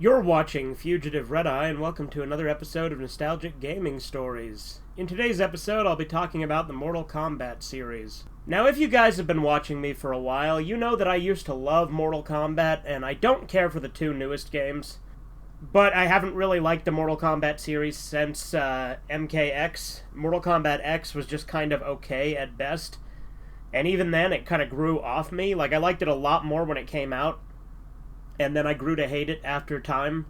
You're watching Fugitive Red-Eye, and welcome to another episode of Nostalgic Gaming Stories. In today's episode, I'll be talking about the Mortal Kombat series. Now, if you guys have been watching me for a while, you know that I used to love Mortal Kombat, and I don't care for the two newest games. But I haven't really liked the Mortal Kombat series since MKX. Mortal Kombat X was just kind of okay at best. And even then, it kind of grew off me. Like, I liked it a lot more when it came out. And then I grew to hate it after time.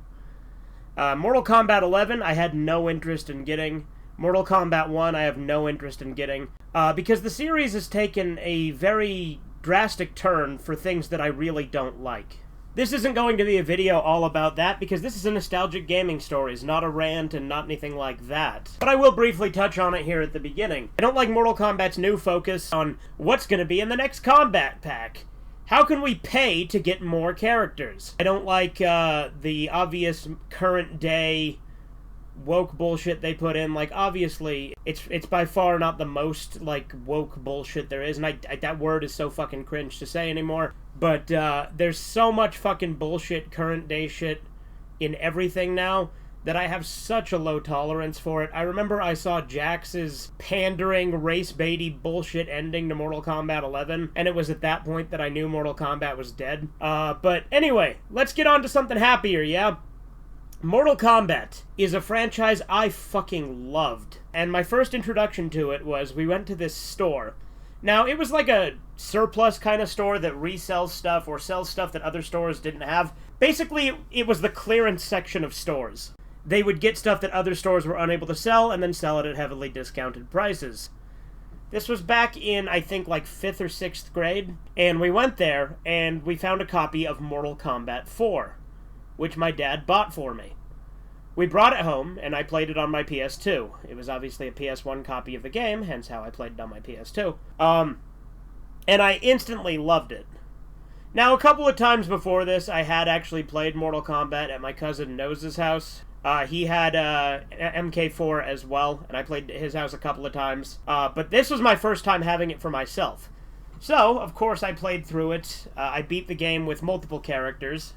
Mortal Kombat 11, I had no interest in getting. Mortal Kombat 1, I have no interest in getting. Because the series has taken a very drastic turn for things that I really don't like. This isn't going to be a video all about that, because this is a Nostalgic Gaming Stories, not a rant and not anything like that. But I will briefly touch on it here at the beginning. I don't like Mortal Kombat's new focus on what's going to be in the next Kombat pack. How can we pay to get more characters? I don't like the obvious current day woke bullshit they put in. Like, obviously, it's by far not the most, like, woke bullshit there is, and I that word is so fucking cringe to say anymore. But there's so much fucking bullshit, current day shit in everything now that I have such a low tolerance for it. I remember I saw Jax's pandering, race-baity bullshit ending to Mortal Kombat 11, and it was at that point that I knew Mortal Kombat was dead. But anyway, let's get on to something happier, yeah? Mortal Kombat is a franchise I fucking loved, and my first introduction to it was we went to this store. Now, it was like a surplus kind of store that resells stuff or sells stuff that other stores didn't have. Basically, it was the clearance section of stores. They would get stuff that other stores were unable to sell and then sell it at heavily discounted prices. This was back in, I think, like 5th or 6th grade, and we went there and we found a copy of Mortal Kombat 4, which my dad bought for me. We brought it home, and I played it on my PS2. It was obviously a PS1 copy of the game, hence how I played it on my PS2. And I instantly loved it. Now, a couple of times before this, I had actually played Mortal Kombat at my cousin Nose's house. He had MK4 as well, and I played at his house a couple of times. But this was my first time having it for myself. So, of course, I played through it. I beat the game with multiple characters.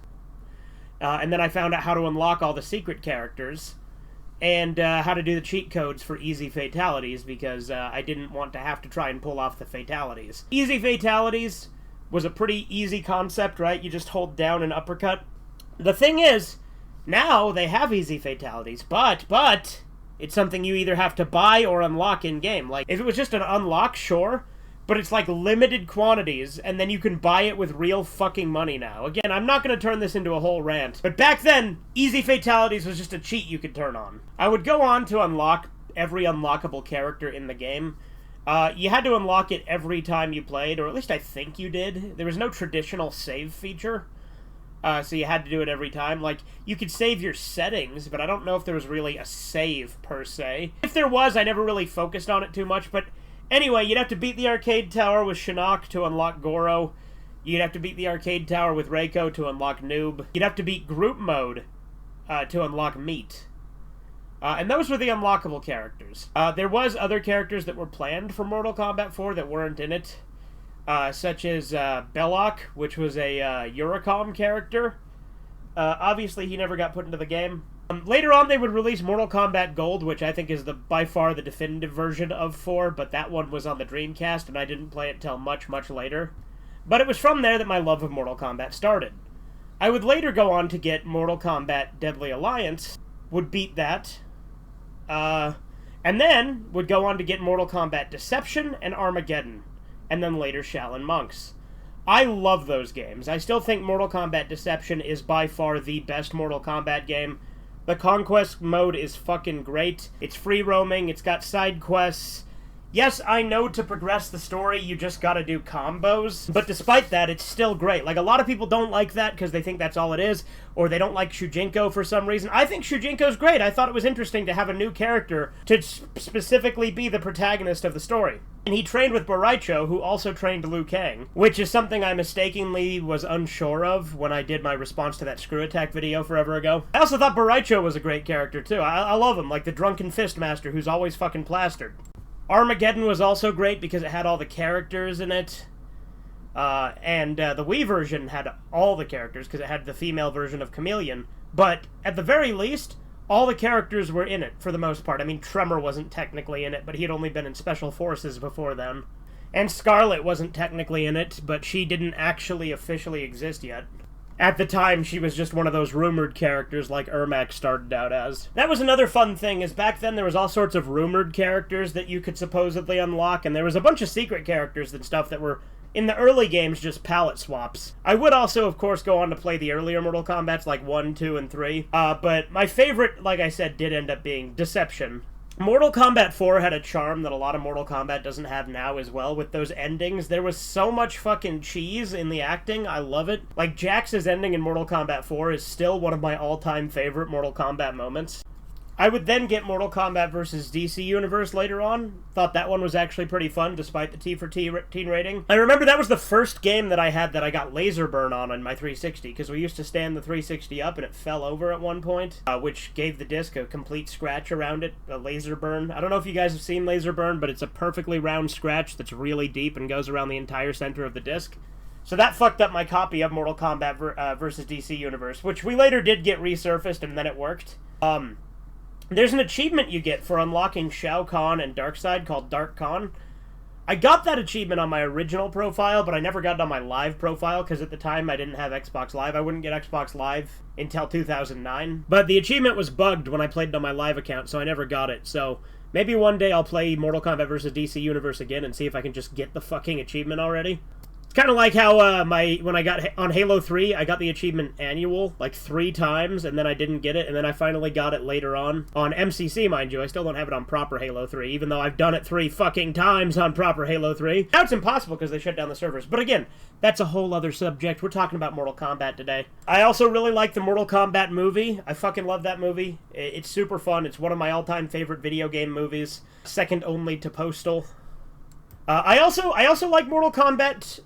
And then I found out how to unlock all the secret characters. And how to do the cheat codes for easy fatalities, because I didn't want to have to try and pull off the fatalities. Easy fatalities was a pretty easy concept, right? You just hold down an uppercut. The thing is, now they have easy fatalities, but it's something you either have to buy or unlock in-game. Like, if it was just an unlock, sure, but it's like limited quantities, and then you can buy it with real fucking money now. Again, I'm not going to turn this into a whole rant, but back then, easy fatalities was just a cheat you could turn on. I would go on to unlock every unlockable character in the game. You had to unlock it every time you played, or at least I think you did. There was no traditional save feature. So you had to do it every time. Like, you could save your settings, but I don't know if there was really a save, per se. If there was, I never really focused on it too much, but anyway, you'd have to beat the arcade tower with Shinnok to unlock Goro. You'd have to beat the arcade tower with Reiko to unlock Noob. You'd have to beat group mode to unlock Meat. And those were the unlockable characters. There was other characters that were planned for Mortal Kombat 4 that weren't in it. Such as Belloc, which was a Eurocom character. Obviously, he never got put into the game. Later on, they would release Mortal Kombat Gold, which I think is by far the definitive version of 4, but that one was on the Dreamcast, and I didn't play it till much, much later. But it was from there that my love of Mortal Kombat started. I would later go on to get Mortal Kombat Deadly Alliance, would beat that, and then would go on to get Mortal Kombat Deception and Armageddon, and then later Shaolin Monks. I love those games. I still think Mortal Kombat Deception is by far the best Mortal Kombat game. The Conquest mode is fucking great. It's free roaming, it's got side quests. Yes, I know to progress the story, you just gotta do combos, but despite that, it's still great. Like, a lot of people don't like that because they think that's all it is, or they don't like Shujinko for some reason. I think Shujinko's great. I thought it was interesting to have a new character to specifically be the protagonist of the story. And he trained with Boraicho, who also trained Liu Kang, which is something I mistakenly was unsure of when I did my response to that Screw Attack video forever ago. I also thought Boraicho was a great character, too. I love him, like the drunken fist master who's always fucking plastered. Armageddon was also great because it had all the characters in it. And the Wii version had all the characters, because it had the female version of Chameleon. But at the very least, all the characters were in it, for the most part. I mean, Tremor wasn't technically in it, but he had only been in Special Forces before then. And Scarlet wasn't technically in it, but she didn't actually officially exist yet. At the time, she was just one of those rumored characters like Ermac started out as. That was another fun thing, is back then there was all sorts of rumored characters that you could supposedly unlock, and there was a bunch of secret characters and stuff that were, in the early games, just palette swaps. I would also, of course, go on to play the earlier Mortal Kombats, like 1, 2, and 3, but my favorite, like I said, did end up being Deception. Mortal Kombat 4 had a charm that a lot of Mortal Kombat doesn't have now as well, with those endings. There was so much fucking cheese in the acting, I love it. Like, Jax's ending in Mortal Kombat 4 is still one of my all-time favorite Mortal Kombat moments. I would then get Mortal Kombat vs. DC Universe later on. Thought that one was actually pretty fun, despite the T for teen rating. I remember that was the first game that I had that I got laser burn on my 360, because we used to stand the 360 up and it fell over at one point, which gave the disc a complete scratch around it, a laser burn. I don't know if you guys have seen laser burn, but it's a perfectly round scratch that's really deep and goes around the entire center of the disc. So that fucked up my copy of Mortal Kombat vs. DC Universe, which we later did get resurfaced, and then it worked. There's an achievement you get for unlocking Shao Kahn and Darkseid called Dark Kahn. I got that achievement on my original profile, but I never got it on my live profile, because at the time I didn't have Xbox Live. I wouldn't get Xbox Live until 2009. But the achievement was bugged when I played it on my live account, so I never got it. So maybe one day I'll play Mortal Kombat vs. DC Universe again and see if I can just get the fucking achievement already. Kind of like how when I got on Halo 3, I got the achievement annual like 3 times, and then I didn't get it, and then I finally got it later on MCC, mind you. I still don't have it on proper Halo 3, even though I've done it 3 fucking times on proper Halo 3. Now it's impossible because they shut down the servers. But again, that's a whole other subject. We're talking about Mortal Kombat today. I also really like the Mortal Kombat movie. I fucking love that movie. It's super fun. It's one of my all-time favorite video game movies, second only to Postal. I also like Mortal Kombat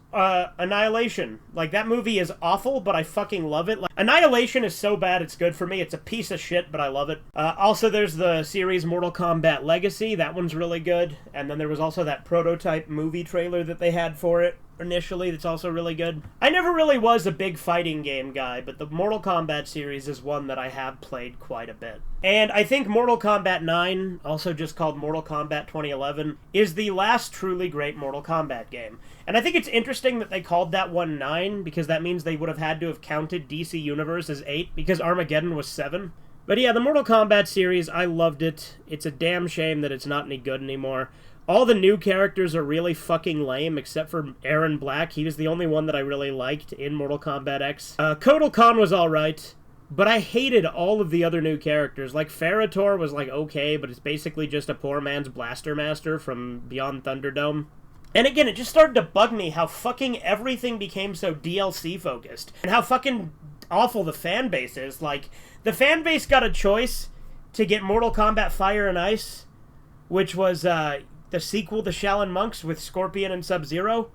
Annihilation. Like, that movie is awful, but I fucking love it. Like, Annihilation is so bad it's good for me. It's a piece of shit, but I love it. Also, there's the series Mortal Kombat Legacy. That one's really good. And then there was also that prototype movie trailer that they had for it initially that's also really good. I never really was a big fighting game guy, but the Mortal Kombat series is one that I have played quite a bit. And I think Mortal Kombat 9, also just called Mortal Kombat 2011, is the last truly great Mortal Kombat game. And I think it's interesting that they called that one 9, because that means they would have had to have counted DC Universe as 8, because Armageddon was 7. But yeah, the Mortal Kombat series, I loved it. It's a damn shame that it's not any good anymore. All the new characters are really fucking lame, except for Aaron Black. He was the only one that I really liked in Mortal Kombat X. Kotal Khan was alright, but I hated all of the other new characters. Like, Ferritor was, like, okay, but it's basically just a poor man's Blaster Master from Beyond Thunderdome. And again, it just started to bug me how fucking everything became so DLC-focused. And how fucking awful the fan base is. Like, the fan base got a choice to get Mortal Kombat Fire and Ice, which was, the sequel to Shaolin Monks with Scorpion and Sub-Zero.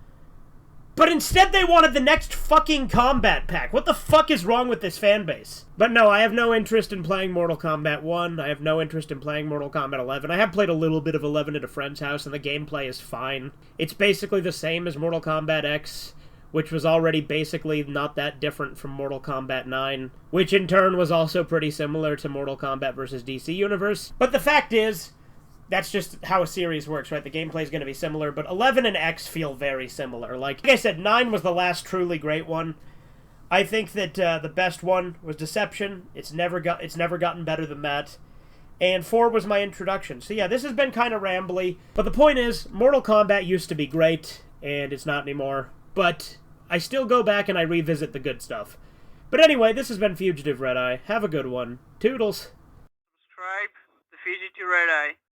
But instead they wanted the next fucking Kombat pack. What the fuck is wrong with this fan base? But no, I have no interest in playing Mortal Kombat 1. I have no interest in playing Mortal Kombat 11. I have played a little bit of 11 at a friend's house, and the gameplay is fine. It's basically the same as Mortal Kombat X, which was already basically not that different from Mortal Kombat 9, which in turn was also pretty similar to Mortal Kombat vs. DC Universe. But the fact is, that's just how a series works, right? The gameplay is going to be similar, but 11 and X feel very similar. Like I said, 9 was the last truly great one. I think that the best one was Deception. It's never gotten better than that. And 4 was my introduction. So yeah, this has been kind of rambly, but the point is, Mortal Kombat used to be great, and it's not anymore. But I still go back and I revisit the good stuff. But anyway, this has been Fugitive Red Eye. Have a good one. Toodles. Subscribe to Fugitive Red Eye.